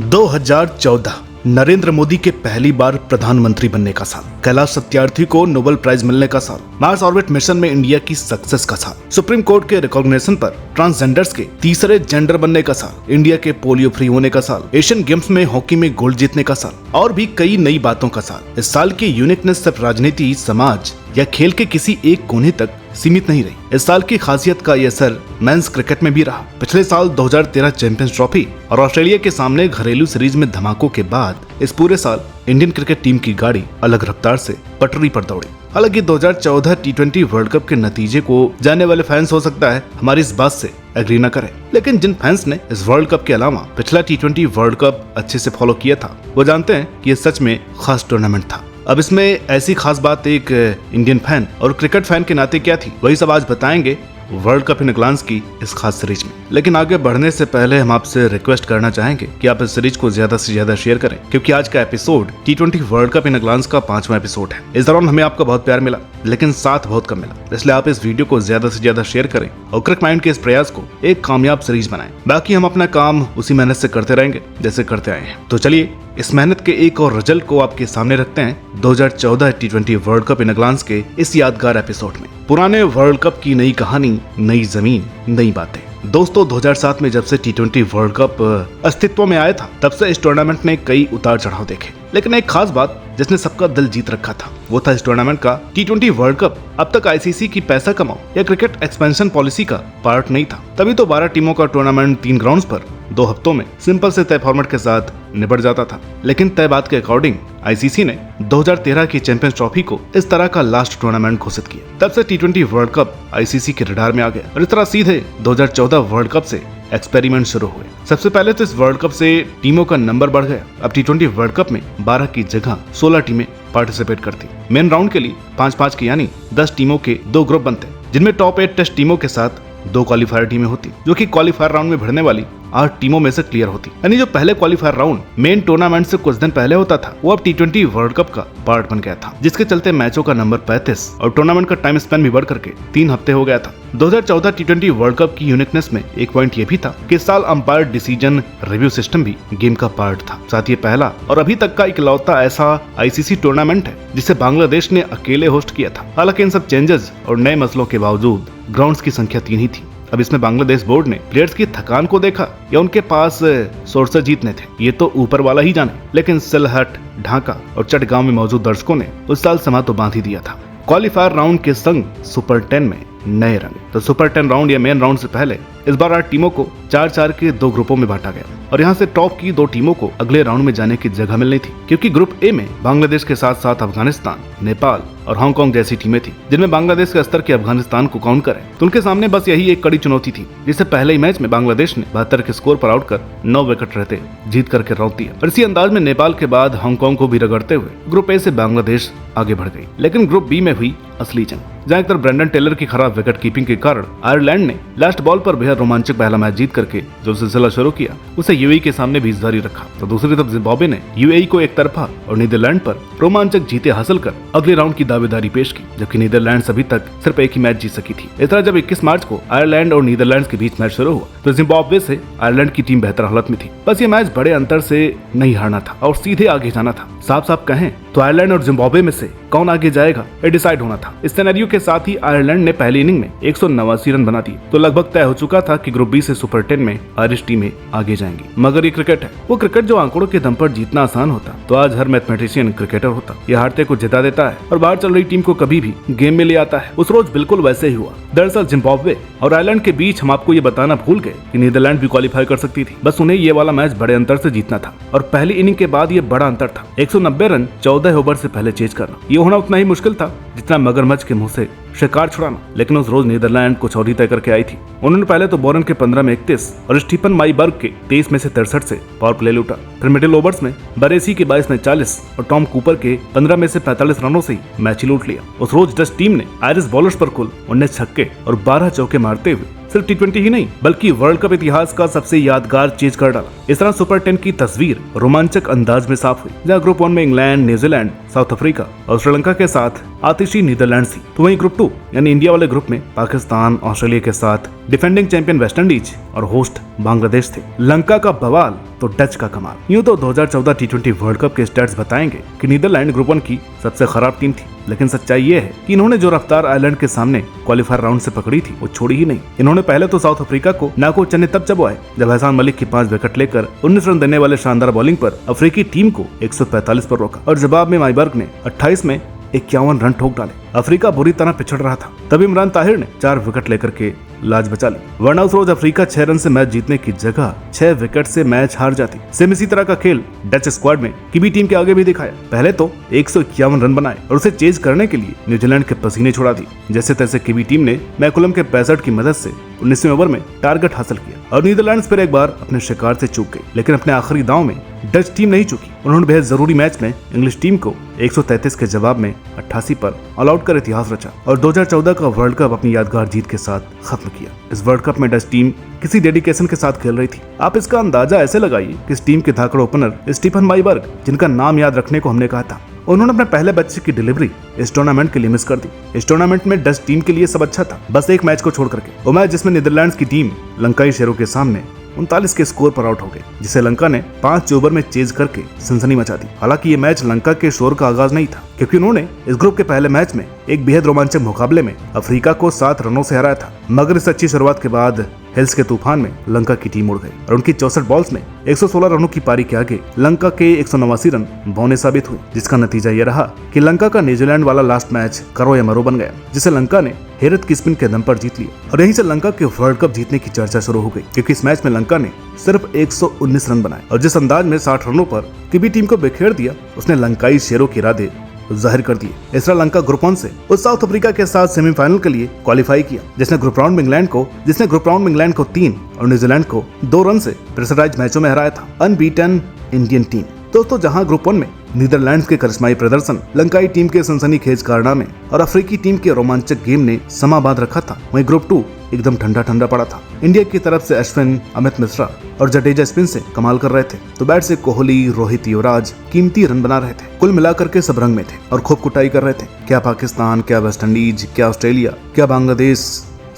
2014 नरेंद्र मोदी के पहली बार प्रधानमंत्री बनने का साल, कैलाश सत्यार्थी को नोबेल प्राइज मिलने का साल, मार्स ऑर्बिट मिशन में इंडिया की सक्सेस का साल, सुप्रीम कोर्ट के रिकॉग्निशन पर ट्रांसजेंडर्स के तीसरे जेंडर बनने का साल, इंडिया के पोलियो फ्री होने का साल, एशियन गेम्स में हॉकी में गोल्ड जीतने का साल और भी कई नई बातों का साल। इस साल की यूनिकनेस सिर्फ राजनीति, समाज या खेल के किसी एक कोने तक सीमित नहीं रही। इस साल की खासियत का ये असर मेंस क्रिकेट में भी रहा। पिछले साल 2013 चैंपियंस ट्रॉफी और ऑस्ट्रेलिया के सामने घरेलू सीरीज में धमाकों के बाद इस पूरे साल इंडियन क्रिकेट टीम की गाड़ी अलग रफ्तार से पटरी पर दौड़ी। हालांकि 2014 T20 वर्ल्ड कप के नतीजे को जानने वाले फैंस हो सकता है हमारी इस बात से एग्री न करें, लेकिन जिन फैंस ने इस वर्ल्ड कप के अलावा पिछला T20 वर्ल्ड कप अच्छे से फॉलो किया था वो जानते हैं कि ये सच में खास टूर्नामेंट था। अब इसमें ऐसी खास बात एक इंडियन फैन और क्रिकेट फैन के नाते क्या थी, वही सब आज बताएंगे वर्ल्ड कप इन ग्लांस की इस खास सीरीज में। लेकिन आगे बढ़ने से पहले हम आपसे रिक्वेस्ट करना चाहेंगे कि आप इस सीरीज को ज्यादा से ज्यादा शेयर करें, क्योंकि आज का एपिसोड T20 वर्ल्ड कप इन ग्लांस का 5वां एपिसोड है। इस दौरान हमें आपका बहुत प्यार मिला, लेकिन साथ बहुत कम मिला, इसलिए आप इस वीडियो को ज्यादा से ज्यादा शेयर करें और क्रिक माइंड के इस प्रयास को एक कामयाब सीरीज बनाएं। बाकी हम अपना काम उसी मेहनत से करते रहेंगे जैसे करते आए हैं। तो चलिए इस मेहनत के एक और रिजल्ट को आपके सामने रखते हैं 2014 T20 वर्ल्ड कप इन ग्लांस के इस यादगार एपिसोड में। पुराने वर्ल्ड कप की नई कहानी, नई जमीन, नई बातें। दोस्तों 2007 में जब से T20 वर्ल्ड कप अस्तित्व में आया था तब से इस टूर्नामेंट ने कई उतार चढ़ाव देखे, लेकिन एक खास बात जिसने सबका दिल जीत रखा था वो था इस टूर्नामेंट का T20 वर्ल्ड कप अब तक ICC की पैसा कमाओ या क्रिकेट एक्सपेंशन पॉलिसी का पार्ट नहीं था। तभी तो 12 टीमों का टूर्नामेंट 3 ग्राउंड्स पर 2 हफ्तों में सिंपल से तय फॉर्मेट के साथ निपट जाता था। लेकिन तय बात के अकॉर्डिंग ICC ने 2013 की चैंपियंस ट्रॉफी को इस तरह का लास्ट टूर्नामेंट घोषित किया। तब से T20 वर्ल्ड कप ICC के रडार में आ गया और इस तरह सीधे 2014 वर्ल्ड कप से एक्सपेरिमेंट शुरू हुए। सबसे पहले तो इस वर्ल्ड कप से टीमों का नंबर बढ़ गया। अब T20 वर्ल्ड कप में 12 की जगह 16 टीमें पार्टिसिपेट करती। मेन राउंड के लिए 5-5 के यानी 10 टीमों के 2 ग्रुप बनते, जिनमें टॉप 8 टेस्ट टीमों के साथ 2 क्वालिफायर टीमें होती, जो कि क्वालिफायर राउंड में भिड़ने वाली 8 टीमों में से क्लियर होती। यानी जो पहले क्वालिफायर राउंड मेन टूर्नामेंट से कुछ दिन पहले होता था वो अब T20 वर्ल्ड कप का पार्ट बन गया था, जिसके चलते मैचों का नंबर 35 और टूर्नामेंट का टाइम स्पेन भी बढ़ करके 3 हफ्ते हो गया था। 2014 T20 वर्ल्ड कप की यूनिकनेस में एक पॉइंट ये भी था कि इस साल अंपायर डिसीजन रिव्यू सिस्टम भी गेम का पार्ट था। साथ ही पहला और अभी तक का इकलौता ऐसा ICC टूर्नामेंट है जिसे बांग्लादेश ने अकेले होस्ट किया था। हालांकि इन सब चेंजेस और नए मसलों के बावजूद ग्राउंड्स की संख्या 3 ही थी। अब इसमें बांग्लादेश बोर्ड ने प्लेयर्स की थकान को देखा या उनके पास सोर्सेज जीतने थे, ये तो ऊपर वाला ही जाने, लेकिन सिलहट, ढाका और चटगांव में मौजूद दर्शकों ने उस साल समा तो बांध ही दिया था। क्वालिफायर राउंड के संग सुपर 10 में नए रंग। तो सुपर 10 राउंड या मेन राउंड से पहले इस बार 8 टीमों को 4-4 के 2 ग्रुपों में बांटा गया और यहाँ से टॉप की 2 टीमों को अगले राउंड में जाने की जगह मिलनी थी, क्योंकि ग्रुप ए में बांग्लादेश के साथ साथ अफगानिस्तान, नेपाल और हांगकांग जैसी टीमें थी, जिनमें बांग्लादेश के स्तर के अफगानिस्तान को काउंट करें तो उनके सामने बस यही एक कड़ी चुनौती थी, जिसे पहले ही मैच में बांग्लादेश ने 72 के स्कोर पर आउट कर 9 विकेट रहते जीत करके रौंद दिया। और इसी अंदाज में नेपाल के बाद हांगकांग को भी रगड़ते हुए ग्रुप ए से बांग्लादेश आगे बढ़ गई। लेकिन ग्रुप बी में हुई असली जंग, जहाँ एक तरफ ब्रेंडन टेलर की खराब विकेट कीपिंग के कारण आयरलैंड ने लास्ट बॉल पर बेहद रोमांचक पहला मैच जीत करके जो सिलसिला शुरू किया उसे यूएई के सामने भी जारी रखा, तो दूसरी तरफ जिम्बाब्वे ने यूएई को एक तरफा और नीदरलैंड पर रोमांचक जीते हासिल कर अगले राउंड की दावेदारी पेश की, जबकि नीदरलैंड अभी तक सिर्फ एक ही मैच जीत सकी थी। इस तरह जब 21 मार्च को आयरलैंड और नीदरलैंड के बीच मैच शुरू हुआ तो जिम्बाब्वे से आयरलैंड की टीम बेहतर हालत में थी। बस ये मैच बड़े अंतर से नहीं हारना था और सीधे आगे जाना था। साफ साफ कहें तो आयरलैंड और जिम्बाब्वे में से कौन आगे जाएगा ये डिसाइड होना था। इस सिनेरियो के साथ ही आयरलैंड ने पहली इनिंग में 189 रन बना दिए, तो लगभग तय हो चुका था कि ग्रुप बी से सुपर 10 में आयरिश टीमें आगे जाएंगी। मगर ये क्रिकेट है, वो क्रिकेट जो आंकड़ों के दम पर जीतना आसान होता तो आज हर मैथमेटिशियन क्रिकेटर होता। ये हारते को जिता देता है और बाहर चल रही टीम को कभी भी गेम में ले आता है। उस रोज बिल्कुल वैसे ही हुआ। दरअसल जिम्बाब्वे और आयरलैंड के बीच हम आपको ये बताना भूल गए कि नीदरलैंड भी क्वालिफाई कर सकती थी, बस उन्हें ये वाला मैच बड़े अंतर से जीतना था और पहली इनिंग के बाद ये बड़ा अंतर था 190 रन 14 ओवर से पहले चेज करना। ये होना उतना ही मुश्किल था जितना मगरमच्छ के मुंह से शिकार छुड़ाना। लेकिन उस रोज नीदरलैंड कुछ और ही तय करके आई थी। उन्होंने पहले तो बोरन के 15 में 31 और स्टीफन माईबर्ग के 23 में से 63 से पावर प्ले लूटा। फिर मिडिल ओवर्स में बरेसी के 22 में 40 और टॉम कूपर के 15 में से 45 रनों से ही मैच लूट लिया। उस रोज डच टीम ने आयरिश बॉलर्स पर कुल 19 छक्के और 12 चौके मारते हुए सिर्फ T20 ही नहीं बल्कि वर्ल्ड कप इतिहास का सबसे यादगार चेज कर डाला। इस तरह सुपर 10 की तस्वीर रोमांचक अंदाज में साफ हुई, जहां ग्रुप 1 में इंग्लैंड, न्यूजीलैंड, साउथ अफ्रीका और श्रीलंका के साथ आतिशी नीदरलैंड्स थी, तो वहीं ग्रुप 2 यानी इंडिया वाले ग्रुप में पाकिस्तान, ऑस्ट्रेलिया के साथ डिफेंडिंग चैंपियन वेस्टइंडीज और होस्ट बांग्लादेश थे। लंका का बवाल तो डच का कमाल। यूं तो 2014 T20 वर्ल्ड कप के स्टैट्स बताएंगे कि नीदरलैंड ग्रुप 1 की सबसे खराब टीम थी, लेकिन सच्चाई ये है कि इन्होंने जो रफ्तार आयरलैंड के सामने क्वालीफायर राउंड से पकड़ी थी वो छोड़ी ही नहीं। इन्होंने पहले तो साउथ अफ्रीका को नाको चने तब चबवाए जब हसन मलिक की 5 विकेट लेकर 19 रन देने वाले शानदार बॉलिंग पर अफ्रीकी टीम को 145 पर रोका और जवाब में माइबर्ग ने 28 में 51 रन ठोक डाले। अफ्रीका बुरी तरह पिछड़ रहा था, तब इमरान ताहिर ने 4 विकेट लेकर के लाज बचा ली, वरना उस रोज अफ्रीका 6 रन से मैच जीतने की जगह 6 विकेट से मैच हार जाती। सेम इसी तरह का खेल डच स्क्वाड में कीवी टीम के आगे भी दिखाया। पहले तो 151 रन बनाए और उसे चेज करने के लिए न्यूजीलैंड के पसीने छुड़ा दिए। जैसे तैसे कीवी टीम ने मैकुलम के 65 की मदद से 19वें ओवर में टारगेट हासिल किया और नीदरलैंड्स फिर एक बार अपने शिकार से चूक गई, लेकिन अपने आखिरी दांव में डच टीम नहीं चुकी। उन्होंने बेहद जरूरी मैच में इंग्लिश टीम को 133 के जवाब में 88 पर ऑल आउट कर इतिहास रचा और 2014 का वर्ल्ड कप अपनी यादगार जीत के साथ खत्म किया। इस वर्ल्ड कप में डच टीम किसी डेडिकेशन के साथ खेल रही थी। आप इसका अंदाजा ऐसे लगाइए कि इस टीम के धाकड़ ओपनर स्टीफन माइबर्ग, जिनका नाम याद रखने को हमने कहा था, उन्होंने अपने पहले बच्चे की डिलीवरी इस टूर्नामेंट के लिए मिस कर दी। इस टूर्नामेंट में डच टीम के लिए सब अच्छा था, बस एक मैच को छोड़ करके, वो मैच जिसमें नीदरलैंड्स की टीम लंकाई शेरों के सामने 39 के स्कोर पर आउट हो गई, जिसे लंका ने 5 ओवर में चेज करके सनसनी मचा दी। हालांकि ये मैच लंका के शोर का आगाज नहीं था, क्योंकि उन्होंने इस ग्रुप के पहले मैच में एक बेहद रोमांचक मुकाबले में अफ्रीका को 7 रनों से हराया था। मगर इस अच्छी शुरुआत के बाद हिल्स के तूफान में लंका की टीम उड़ गई और उनकी 64 बॉल्स में 116 रनों की पारी के आगे लंका के 189 रन बौने साबित हुए, जिसका नतीजा ये रहा कि लंका का न्यूजीलैंड वाला लास्ट मैच करो या मरो बन गया, जिसे लंका ने हैरत की स्पिन के दम पर जीत लिया और यहीं से लंका के वर्ल्ड कप जीतने की चर्चा शुरू हो गई, क्योंकि इस मैच में लंका ने सिर्फ 119 रन बनाए और जिस अंदाज में 60 रनों पर कीवी टीम को बिखेर दिया, उसने लंकाई शेरों के इरादे जाहिर कर दिए। इस तरह लंका ग्रुप 1 से उस साउथ अफ्रीका के साथ सेमीफाइनल के लिए क्वालिफाई किया, जिसने ग्रुप राउंड में इंग्लैंड को 3 और न्यूजीलैंड को 2 रन से प्रेशराइज मैचों में हराया था। Unbeaten Indian team. दोस्तों, जहां ग्रुप 1 में नीदरलैंड्स के करिश्माई प्रदर्शन, लंकाई टीम के सनसनीखेज कारनामे और अफ्रीकी टीम के रोमांचक गेम ने समा बांध रखा था, वहीं ग्रुप 2 एकदम ठंडा ठंडा पड़ा था। इंडिया की तरफ से अश्विन, अमित मिश्रा और जडेजा स्पिन से कमाल कर रहे थे, तो बैट से कोहली, रोहित, युवराज कीमती रन बना रहे थे। कुल मिलाकर के सब रंग में थे और खूब कुटाई कर रहे थे। क्या पाकिस्तान, क्या वेस्टइंडीज, क्या ऑस्ट्रेलिया, क्या बांग्लादेश,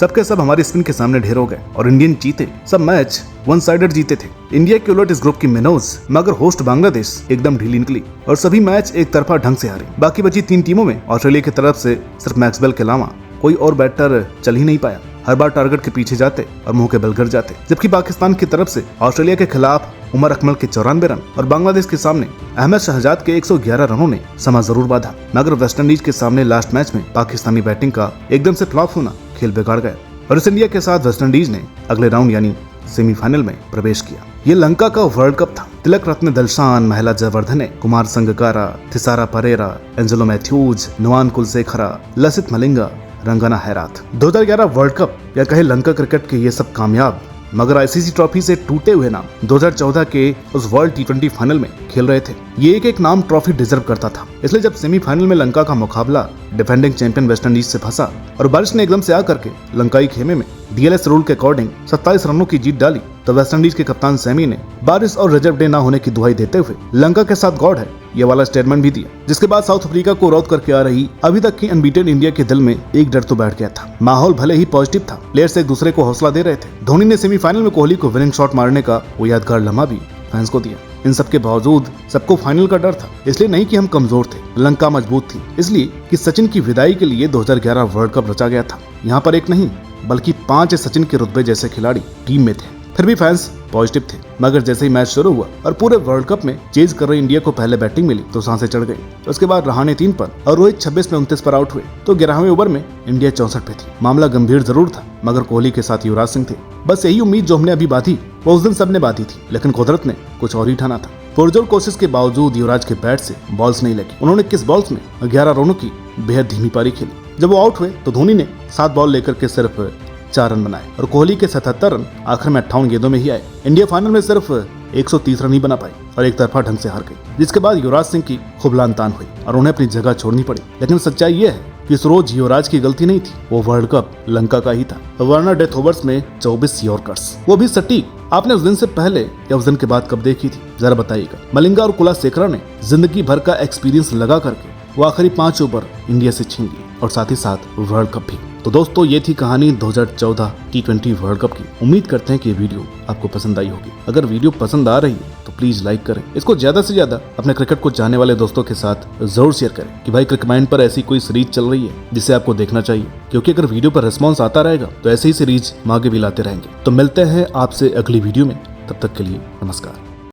सबके सब हमारी स्पिन के सामने ढेर हो गए और इंडियन जीते। सब मैच वन साइडेड जीते थे। इंडिया के उलट इस ग्रुप की मिनोज, मगर होस्ट बांग्लादेश एकदम ढीली निकली और सभी मैच एक तरफा ढंग से हारे। बाकी बची 3 टीमों में ऑस्ट्रेलिया की तरफ से सिर्फ मैक्सवेल के अलावा कोई और बैटर चल ही नहीं पाया। हर बार टारगेट के पीछे जाते और मुंह के बल गिर जाते। जबकि पाकिस्तान की तरफ से ऑस्ट्रेलिया के खिलाफ उमर अकमल के 94 रन और बांग्लादेश के सामने अहमद शहजाद के 111 रनों ने समा जरूर बांधा। मगर वेस्टइंडीज के सामने लास्ट मैच में पाकिस्तानी बैटिंग का एकदम से फ्लॉप होना खेल बिगाड़ गया और इस इंडिया के साथ वेस्टइंडीज ने अगले राउंड यानी सेमीफाइनल में प्रवेश किया। ये लंका का वर्ल्ड कप था। तिलक रत्न दलशान, महिला जयवर्धने, कुमार संगकारा, थिसारा परेरा, एंजेलो मैथ्यूज, नुआन कुलशेखरा, लसित मलिंगा, रंगना हैरात। 2011 वर्ल्ड कप या कहे लंका क्रिकेट के ये सब कामयाब मगर आईसीसी ट्रॉफी से टूटे हुए नाम 2014 के उस वर्ल्ड T20 फाइनल में खेल रहे थे। ये एक नाम ट्रॉफी डिजर्व करता था। इसलिए जब सेमीफाइनल में लंका का मुकाबला डिफेंडिंग चैंपियन वेस्टइंडीज से फंसा और बारिश ने एकदम से आकर के लंकाई खेमे में डीएलएस रूल के अकॉर्डिंग 27 रनों की जीत डाली, तो वेस्टइंडीज के कप्तान सैमी ने बारिश और रिजर्व डे न होने की दुहाई देते हुए लंका के साथ गॉड है ये वाला स्टेटमेंट भी दिया, जिसके बाद साउथ अफ्रीका को रौद करके आ रही अभी तक की अनबीटेन इंडिया के दिल में एक डर तो बैठ गया था। माहौल भले ही पॉजिटिव था, प्लेयर्स एक दूसरे को हौसला दे रहे थे। धोनी ने सेमीफाइनल में कोहली को विनिंग शॉट मारने का वो यादगार लम्हा भी फैंस को दिया। इन सब के बावजूद सबको फाइनल का डर था, इसलिए नहीं कि हम कमजोर थे, लंका मजबूत थी, इसलिए कि सचिन की विदाई के लिए 2011 वर्ल्ड कप रचा गया था। यहाँ पर एक नहीं बल्कि 5 सचिन के रुतबे जैसे खिलाड़ी टीम में थे। फिर भी फैंस पॉजिटिव थे, मगर जैसे ही मैच शुरू हुआ और पूरे वर्ल्ड कप में चेज कर रही इंडिया को पहले बैटिंग मिली तो सांसें चढ़ गई। उसके बाद रहाणे 3 पर और रोहित 26 में 29 पर आउट हुए, तो 11वें ओवर में इंडिया 64 पे थी। मामला गंभीर जरूर था, मगर कोहली के साथ युवराज सिंह थे। बस यही उम्मीद जो हमने अभी बांधी वो उस दिन सबने बांधी थी, लेकिन कुदरत ने कुछ और ही ठाना था। पुरजोर कोशिश के बावजूद युवराज के बैट से बॉल्स नहीं लगी। उन्होंने 21 बॉल्स में 11 रनों की बेहद धीमी पारी खेली। जब वो आउट हुए तो धोनी ने 7 बॉल लेकर के सिर्फ 4 रन बनाए और कोहली के 77 रन आखिर में 58 गेंदों में ही आए। इंडिया फाइनल में सिर्फ 130 रन ही बना पाई और एक तरफा ढंग से हार गई, जिसके बाद युवराज सिंह की खूब लान तान हुई और उन्हें अपनी जगह छोड़नी पड़ी। लेकिन सच्चाई ये है कि इस रोज युवराज की गलती नहीं थी, वो वर्ल्ड कप लंका का ही था। वार्नर डेथ ओवर्स में 24 यॉर्कर्स, वो भी सटीक। आपने उस दिन से पहले या उस दिन के बाद कब देखी थी, जरा बताइएगा। मलिंगा और कुलशेखर ने जिंदगी भर का एक्सपीरियंस लगा करके वो आखिरी 5 ओवर इंडिया से छीन ली और साथ ही साथ वर्ल्ड कप भी। तो दोस्तों ये थी कहानी 2014 T20 वर्ल्ड कप की। उम्मीद करते हैं कि ये वीडियो आपको पसंद आई होगी। अगर वीडियो पसंद आ रही है तो प्लीज लाइक करें, इसको ज्यादा से ज्यादा अपने क्रिकेट को जानने वाले दोस्तों के साथ जरूर शेयर करें कि भाई क्रिकमाइंड पर ऐसी कोई सीरीज चल रही है जिसे आपको देखना चाहिए, क्योंकि अगर वीडियो पर रिस्पॉन्स आता रहेगा तो ऐसे ही सीरीज हम आगे भी लाते रहेंगे। तो मिलते हैं आपसे अगली वीडियो में, तब तक के लिए नमस्कार।